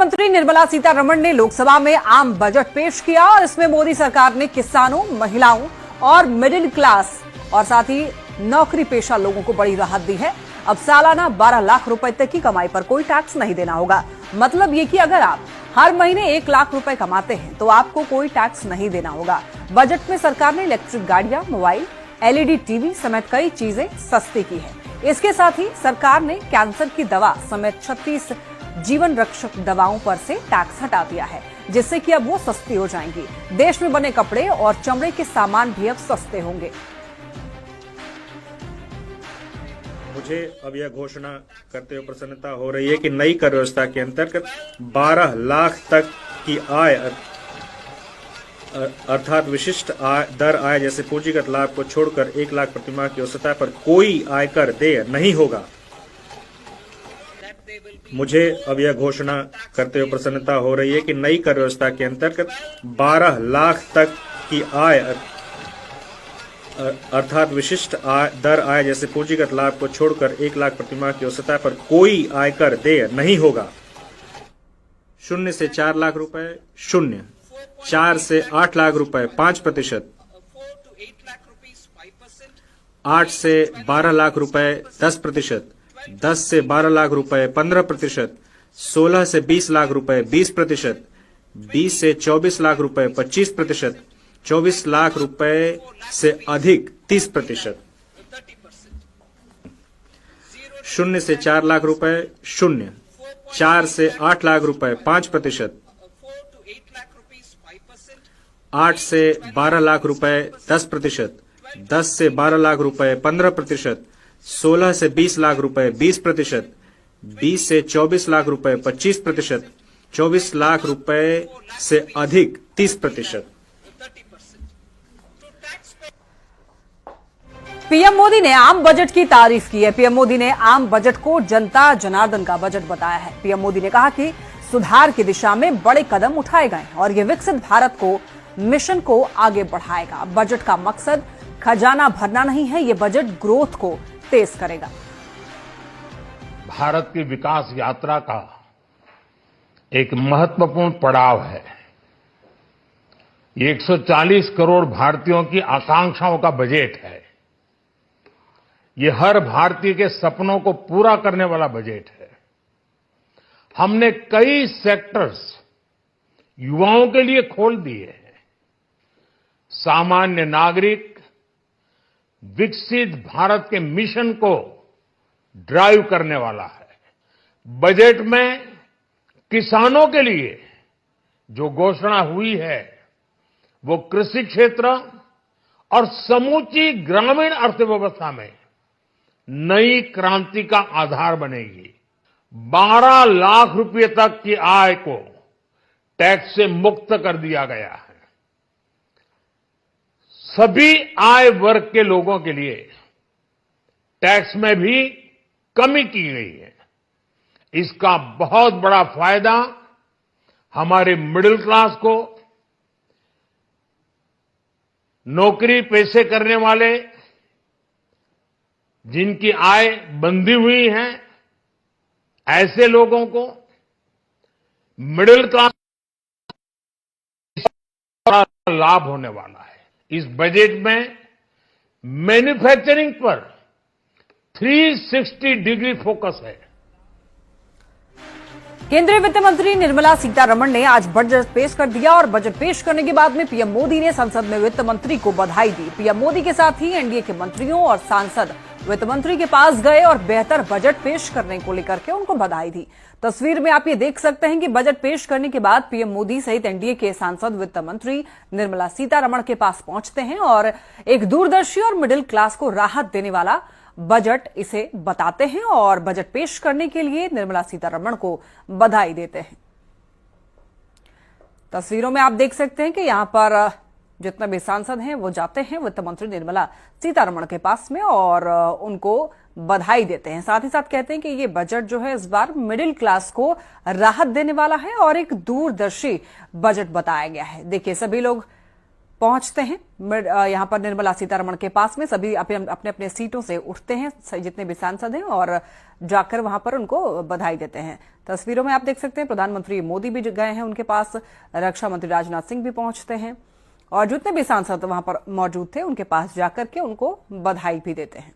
मंत्री निर्मला सीतारमण ने लोकसभा में आम बजट पेश किया और इसमें मोदी सरकार ने किसानों, महिलाओं और मिडिल क्लास और साथ ही नौकरी पेशा लोगों को बड़ी राहत दी है। अब सालाना 12 लाख रुपए तक की कमाई पर कोई टैक्स नहीं देना होगा। मतलब ये कि अगर आप हर महीने 1 लाख रुपए कमाते हैं तो आपको कोई टैक्स नहीं देना होगा। बजट में सरकार ने इलेक्ट्रिक गाड़ियां, मोबाइल, एलईडी टीवी समेत कई चीजें सस्ती की है। इसके साथ ही सरकार ने कैंसर की दवा समेत 36 जीवन रक्षक दवाओं पर से टैक्स हटा दिया है, जिससे कि अब वो सस्ती हो जाएंगी। देश में बने कपड़े और चमड़े के सामान भी अब सस्ते होंगे। मुझे अब यह घोषणा करते हुए प्रसन्नता हो रही है कि नई कर व्यवस्था के अंतर्गत 12 लाख तक की आय अर्थात विशिष्ट दर आय जैसे पूंजीगत लाभ को छोड़कर 1 लाख प्रतिमाह की औसत पर कोई आयकर देय नहीं होगा। मुझे अब यह घोषणा करते हुए प्रसन्नता हो रही है कि नई कर व्यवस्था के अंतर्गत 12 लाख तक की आय अर्थात विशिष्ट दर आय जैसे पूंजीगत लाभ को छोड़कर 1 लाख प्रतिमाह की औसत पर कोई आयकर देय नहीं होगा। 0 से 4 लाख रुपए 0, 4 से 8 लाख रुपए 5%, 8 से 12 लाख रुपए 10%, 10 से 12 लाख रुपए 15%, 16 से 20 लाख रुपए 20%, 20 से 24 लाख रुपए 25%, 24 लाख रुपए से अधिक 30%, 0 से 4 लाख रुपए 0, 4 से 8 लाख रुपए 5%, 8 से 12 लाख रुपए 10%, 10 से 12 लाख रुपए 15%, 16 से 20 लाख रुपए 20%, 20 से 24 लाख रुपए 25%, 24 लाख रुपए से अधिक 30%। पीएम मोदी ने आम बजट की तारीफ की है। पीएम मोदी ने आम बजट को जनता जनार्दन का बजट बताया है। पीएम मोदी ने कहा कि सुधार की दिशा में बड़े कदम उठाए गए और ये विकसित भारत को मिशन को आगे बढ़ाएगा। बजट का मकसद खजाना भरना नहीं है, ये बजट ग्रोथ को तेज करेगा। भारत की विकास यात्रा का एक महत्वपूर्ण पड़ाव है। ये 140 करोड़ भारतीयों की आकांक्षाओं का बजट है। ये हर भारतीय के सपनों को पूरा करने वाला बजट है। हमने कई सेक्टर्स युवाओं के लिए खोल दिए हैं। सामान्य नागरिक विकसित भारत के मिशन को ड्राइव करने वाला है। बजट में किसानों के लिए जो घोषणा हुई है वो कृषि क्षेत्र और समूची ग्रामीण अर्थव्यवस्था में नई क्रांति का आधार बनेगी। 12 लाख रुपए तक की आय को टैक्स से मुक्त कर दिया गया है। सभी आय वर्ग के लोगों के लिए टैक्स में भी कमी की गई है। इसका बहुत बड़ा फायदा हमारे मिडिल क्लास को, नौकरी पेशे करने वाले जिनकी आय बंधी हुई है ऐसे लोगों को, मिडिल क्लास का लाभ होने वाला है। इस बजट में मैन्युफैक्चरिंग पर 360 डिग्री फोकस है। केंद्रीय वित्त मंत्री निर्मला सीतारमण ने आज बजट पेश कर दिया और बजट पेश करने के बाद में पीएम मोदी ने संसद में वित्त मंत्री को बधाई दी। पीएम मोदी के साथ ही एनडीए के मंत्रियों और सांसद वित्त मंत्री के पास गए और बेहतर बजट पेश करने को लेकर के उनको बधाई दी। तस्वीर में आप ये देख सकते हैं कि बजट पेश करने के बाद पीएम मोदी सहित एनडीए के सांसद वित्त मंत्री निर्मला सीतारमण के पास पहुंचते हैं और एक दूरदर्शी और मिडिल क्लास को राहत देने वाला बजट इसे बताते हैं और बजट पेश करने के लिए निर्मला सीतारमण को बधाई देते हैं। तस्वीरों में आप देख सकते हैं कि यहां पर जितने भी सांसद हैं वो जाते हैं वित्त मंत्री निर्मला सीतारमण के पास में और उनको बधाई देते हैं। साथ ही साथ कहते हैं कि ये बजट जो है इस बार मिडिल क्लास को राहत देने वाला है और एक दूरदर्शी बजट बताया गया है। देखिए, सभी लोग पहुंचते हैं। यहां पर निर्मला सीतारमण के पास में सभी अपने अपने सीटों से उठते हैं, जितने भी सांसद हैं, और जाकर वहां पर उनको बधाई देते हैं। तस्वीरों में आप देख सकते हैं प्रधानमंत्री मोदी भी गए हैं उनके पास, रक्षा मंत्री राजनाथ सिंह भी पहुंचते हैं और जितने भी सांसद वहां पर मौजूद थे उनके पास जाकर के उनको बधाई भी देते हैं।